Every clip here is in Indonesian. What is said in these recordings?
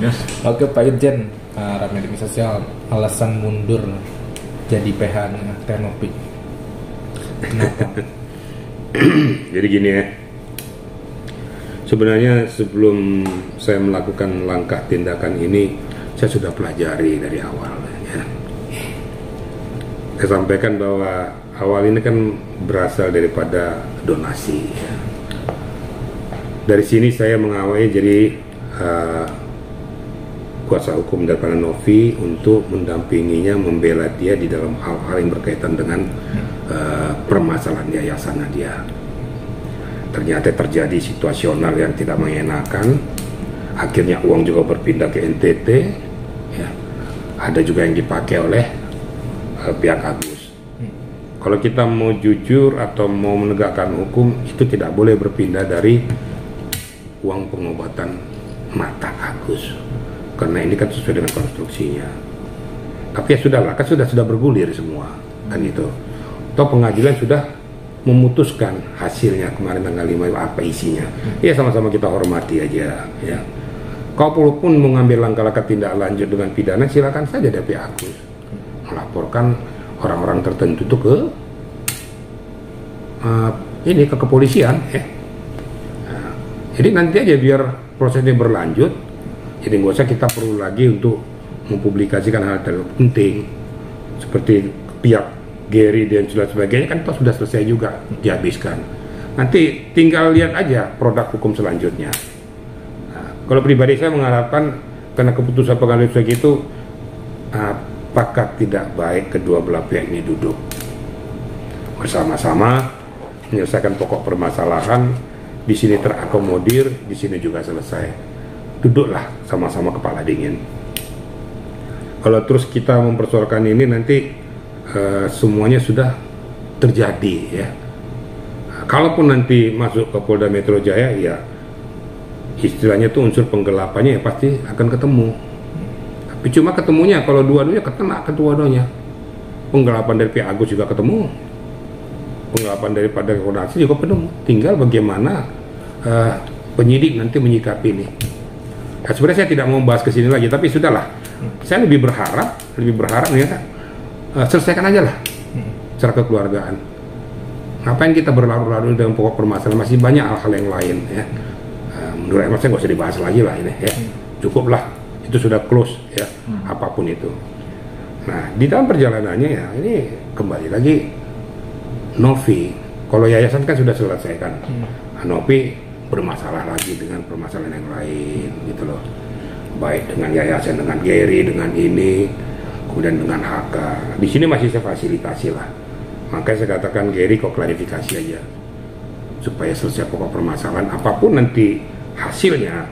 Yes. Oke Pak Irjen, Ramadi Sosial alasan mundur jadi PH-nya Teh Novi. Kenapa? Jadi gini ya, sebenarnya sebelum saya melakukan langkah tindakan ini, saya sudah pelajari dari awal ya. Saya sampaikan bahwa awal ini kan berasal daripada donasi ya. Dari sini saya mengawali jadi kuasa hukum daripada Novi untuk mendampinginya, membela dia di dalam hal-hal yang berkaitan dengan permasalahan yayasan dia. Ternyata terjadi situasional yang tidak mengenakan, akhirnya uang juga berpindah ke NTT ya. Ada juga yang dipakai oleh pihak Agus. Kalau kita mau jujur atau mau menegakkan hukum, itu tidak boleh berpindah dari uang pengobatan mata Agus, karena ini kan sesuai dengan konstruksinya. Tapi ya sudahlah, kan sudah bergulir semua kan itu. Toh pengadilan sudah memutuskan hasilnya kemarin tanggal 5 apa isinya. Ya sama-sama kita hormati aja ya. Kalaupun mengambil langkah-langkah tindak lanjut dengan pidana, silakan saja dari Agus melaporkan orang-orang tertentu itu ke ke kepolisian ya. Nah, jadi nanti aja biar prosesnya berlanjut. Jadi nggak usah kita perlu lagi untuk mempublikasikan hal terpenting seperti pihak Gary dan sebagainya kan toh sudah selesai juga dihabiskan. Nanti tinggal lihat aja produk hukum selanjutnya. Nah, kalau pribadi saya mengharapkan karena keputusan pengadilan itu apakah tidak baik kedua belah pihak ini duduk bersama-sama menyelesaikan pokok permasalahan, di sini terakomodir, di sini juga selesai. Duduklah sama-sama kepala dingin. Kalau terus kita mempersoalkan ini nanti semuanya sudah terjadi ya. Kalaupun nanti masuk ke Polda Metro Jaya ya istilahnya tuh unsur penggelapannya ya pasti akan ketemu. Tapi cuma ketemunya kalau dua-duanya kena kedua-duanya. Penggelapan dari pihak Agus juga ketemu. Penggelapan daripada koordinasi juga ketemu. Tinggal bagaimana penyidik nanti menyikapi ini. Nah, sebenarnya saya tidak mau bahas ke sini lagi, tapi sudahlah. Saya lebih berharap ya, selesaikan aja lah secara kekeluargaan. Ngapain kita berlarut-larut dengan pokok permasalahan? Masih banyak hal-hal yang lain ya. Menurut saya nggak usah dibahas lagi lah ini ya. Cukuplah, itu sudah close ya, apapun itu. Nah, di dalam perjalanannya ya ini kembali lagi Novi. Kalau yayasan kan sudah selesai kan. Novi bermasalah lagi dengan permasalahan yang lain gitu loh, baik dengan yayasan, dengan Gary, dengan ini, kemudian dengan HK. Di sini masih saya fasilitasi lah, makanya saya katakan Gary kok klarifikasi aja supaya selesai pokok permasalahan. Apapun nanti hasilnya,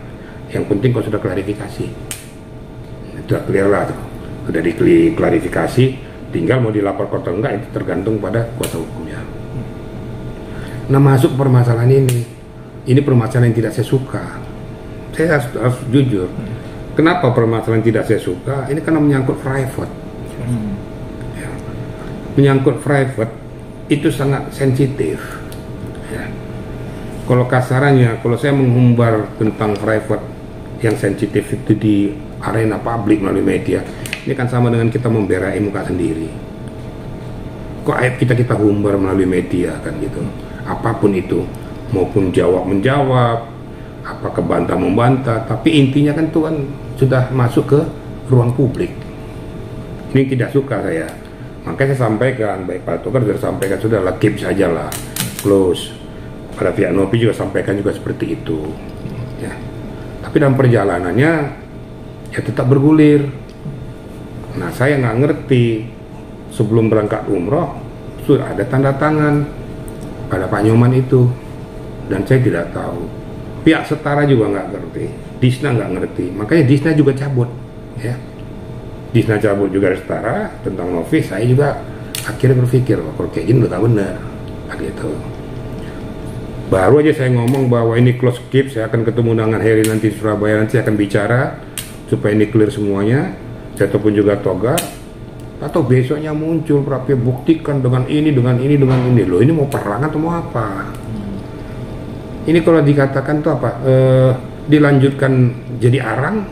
yang penting kok sudah klarifikasi, itu clear lah tuh. Sudah diklarifikasi, tinggal mau dilaporkan atau enggak itu tergantung pada kuasa hukumnya. Nah, masuk permasalahan ini permasalahan yang tidak saya suka. Saya harus jujur. Kenapa permasalahan tidak saya suka? Ini karena menyangkut private. Ya. Menyangkut private itu sangat sensitif. Ya. Kalau kasarannya, kalau saya menghumbar tentang private yang sensitif itu di arena publik melalui media, ini kan sama dengan kita memberai muka sendiri. Kok aib kita humbar melalui media kan gitu. Apapun itu, maupun jawab menjawab, apa kebantah membantah, tapi intinya kan itu kan sudah masuk ke ruang publik. Ini tidak suka saya. Makanya saya sampaikan, baik Pak Togar sudah sampaikan, sudah lah keep saja lah, close. Pada pihak Novi juga sampaikan juga seperti itu. Ya. Tapi dalam perjalanannya ya tetap bergulir. Nah, saya nggak ngerti sebelum berangkat umroh sudah ada tanda tangan pada Pak Nyoman itu. Dan saya tidak tahu, pihak setara juga nggak ngerti, Disna nggak ngerti, makanya Disna juga cabut ya. Disna cabut juga setara tentang Novi. Saya juga akhirnya berpikir, kalau kayak gini udah gak benar gitu. Baru aja saya ngomong bahwa ini close keep, saya akan ketemu dengan Heri nanti di Surabaya, nanti saya akan bicara supaya ini clear semuanya. Saya ataupun juga Togar Atau besoknya muncul Prapi buktikan dengan ini, dengan ini, dengan ini. Loh, ini mau perang atau mau apa? Ini kalau dikatakan tuh apa? Dilanjutkan jadi arang,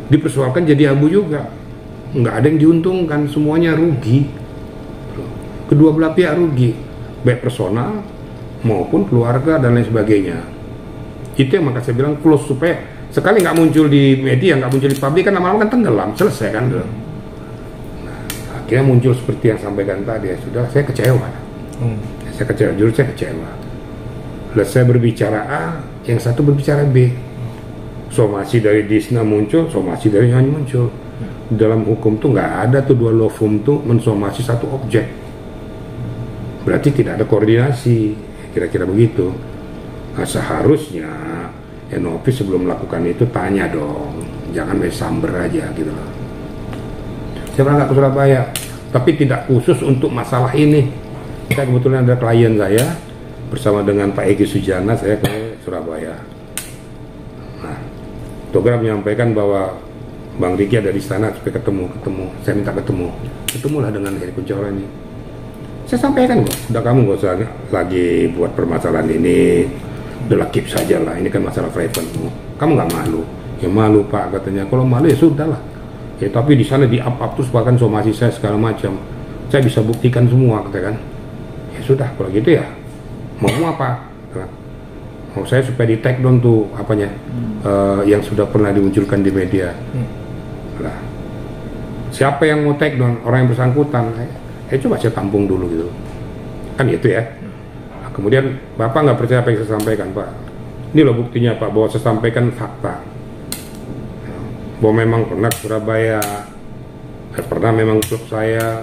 dipersoalkan jadi abu juga. Nggak ada yang diuntungkan, semuanya rugi. Kedua belah pihak rugi, baik personal maupun keluarga dan lain sebagainya. Itu yang maka saya bilang close, supaya sekali nggak muncul di media, nggak muncul di publik, kan lama-lama kan tenggelam, selesai kan. Nah, akhirnya muncul seperti yang sampaikan tadi, ya sudah, saya kecewa. Saya kecewa, jujur saya kecewa. Lalu saya berbicara A, yang satu berbicara B. Somasi dari Disna muncul, somasi dari Nyanyi muncul. Dalam hukum tuh nggak ada tuh dua law firm tuh mensomasi satu objek. Berarti tidak ada koordinasi, kira-kira begitu. Nah, seharusnya Novi sebelum melakukan itu tanya dong, jangan main samber aja gitu loh. Saya berangkat ke Surabaya, tapi tidak khusus untuk masalah ini. Saya kebetulan ada klien saya bersama dengan Pak Egy Sujana, saya ke Surabaya. Nah, Togar menyampaikan bahwa Bang Riki ada di sana supaya ketemu. Saya minta ketemulah dengan Heri Kuncoro ini. Saya sampaikan kok, udah kamu gak usah lagi buat permasalahan ini, udah keep saja lah, ini kan masalah private. Kamu nggak malu? Ya malu Pak, katanya. Kalau malu ya sudah lah. Ya tapi di sana di up terus, bahkan somasi saya segala macam, saya bisa buktikan semua, katakan. Ya sudah, kalau gitu ya mau apa? Mau saya supaya di take down tuh apanya, yang sudah pernah dimunculkan di media. Lah, siapa yang mau take down? Orang yang bersangkutan. Coba saya tampung dulu gitu, kan gitu ya. Nah, kemudian Bapak nggak percaya apa yang saya sampaikan, Pak. Ini loh buktinya Pak, bahwa saya sampaikan fakta. Bahwa memang pernah ke Surabaya, pernah memang klub saya,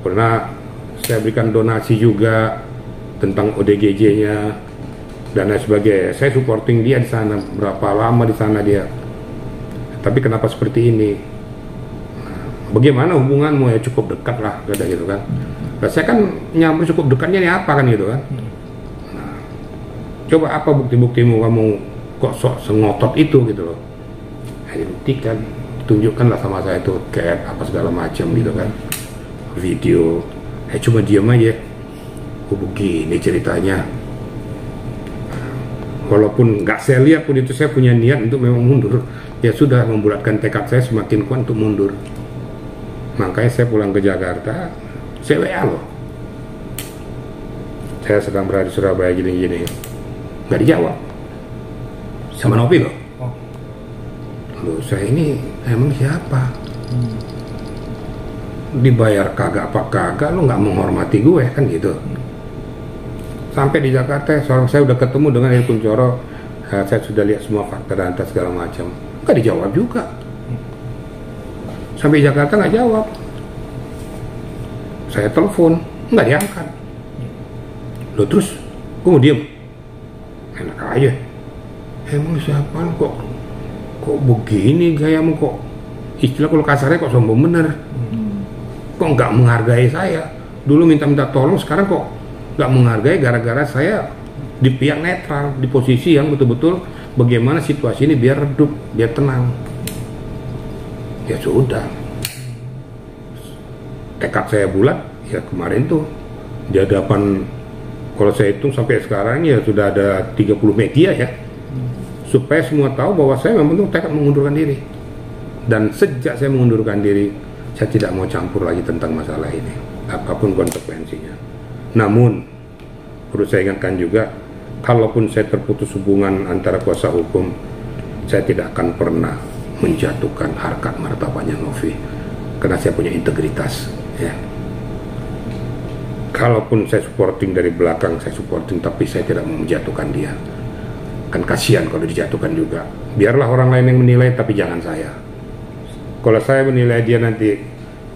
pernah saya berikan donasi juga tentang ODGJ-nya dan lain sebagainya. Saya supporting dia di sana, berapa lama di sana dia. Tapi kenapa seperti ini? Bagaimana hubunganmu? Ya cukup dekat lah, kata gitu kan. Nah, saya kan nyamper cukup dekatnya ini apa kan gitu kan. Nah, coba apa bukti-buktimu kamu kok sok sengotot itu gitu loh. Dibuktikan, tunjukkanlah sama saya itu kayak apa segala macam gitu kan. Video, cuma diam aja. Begini ceritanya. Walaupun nggak saya lihat pun itu, saya punya niat untuk memang mundur. Ya sudah, membulatkan tekad saya semakin kuat untuk mundur. Makanya saya pulang ke Jakarta, saya WA loh. Saya sedang berada di Surabaya gini-gini. Nggak dijawab. Sama Novi loh. Loh, saya ini emang siapa? Dibayar kagak apa kagak, lo nggak menghormati gue kan gitu. Sampai di Jakarta, saya udah ketemu dengan Heri Kuncoro. Saya sudah lihat semua fakta dan data segala macam. Nggak dijawab juga. Sampai Jakarta nggak jawab. Saya telepon, nggak diangkat. Loh terus, gue mau diem. Enak aja. Emang siapa kok begini gayamu, kok istilah kalau kasarnya kok sombong bener. Kok nggak menghargai saya. Dulu minta tolong, sekarang kok nggak menghargai gara-gara saya di pihak netral, di posisi yang betul-betul bagaimana situasi ini biar redup, biar tenang. Ya sudah, tekad saya bulat ya kemarin tuh di hadapan, kalau saya hitung sampai sekarang ya sudah ada 30 media ya, supaya semua tahu bahwa saya memang tekad mengundurkan diri. Dan sejak saya mengundurkan diri, saya tidak mau campur lagi tentang masalah ini, apapun konsekuensinya. Namun perlu saya ingatkan juga, kalaupun saya terputus hubungan antara kuasa hukum, saya tidak akan pernah menjatuhkan harkat martabatnya Novi, karena saya punya integritas ya. Kalaupun saya supporting dari belakang, saya supporting, tapi saya tidak mau menjatuhkan dia. Kan kasihan kalau dijatuhkan juga. Biarlah orang lain yang menilai, tapi jangan saya. Kalau saya menilai dia nanti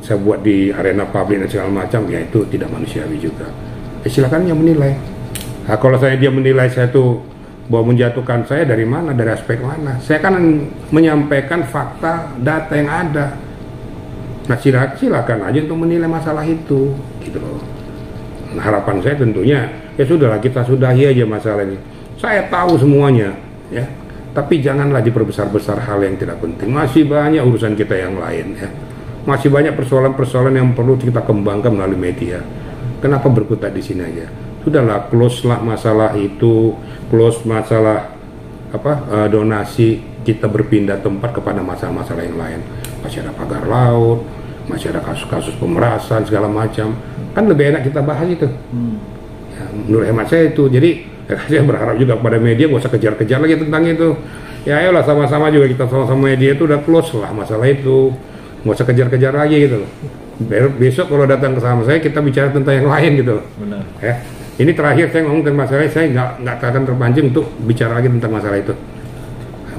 saya buat di arena publik dan segala macam, ya itu tidak manusiawi juga. Silakan yang menilai. Nah, kalau dia menilai saya tuh bahwa menjatuhkan saya dari mana, dari aspek mana, saya kan menyampaikan fakta, data yang ada. Nah silakan aja untuk menilai masalah itu gitu loh. Nah, harapan saya tentunya ya sudahlah, kita sudahi aja masalah ini. Saya tahu semuanya ya, tapi janganlah diperbesar-besar hal yang tidak penting. Masih banyak urusan kita yang lain ya. Masih banyak persoalan-persoalan yang perlu kita kembangkan melalui media. Kenapa berkutat di sini aja? Sudahlah, close lah masalah itu, close masalah donasi, kita berpindah tempat kepada masalah-masalah yang lain. Masih ada pagar laut, masih ada kasus-kasus pemerasan segala macam. Kan lebih enak kita bahas itu. Ya, menurut hemat saya itu. Jadi saya berharap juga kepada media nggak usah kejar-kejar lagi tentang itu. Ya ayolah sama-sama juga kita sama-sama media itu udah close lah masalah itu. Nggak usah kejar-kejar lagi gitu loh. Besok kalau datang ke sama saya kita bicara tentang yang lain gitu loh. Benar. Ya. Ini terakhir saya ngomong tentang masalah, saya nggak akan terpancing untuk bicara lagi tentang masalah itu.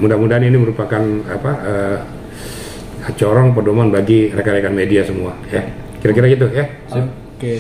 Mudah-mudahan ini merupakan corong pedoman bagi rekan-rekan media semua ya. Kira-kira gitu ya. Oke,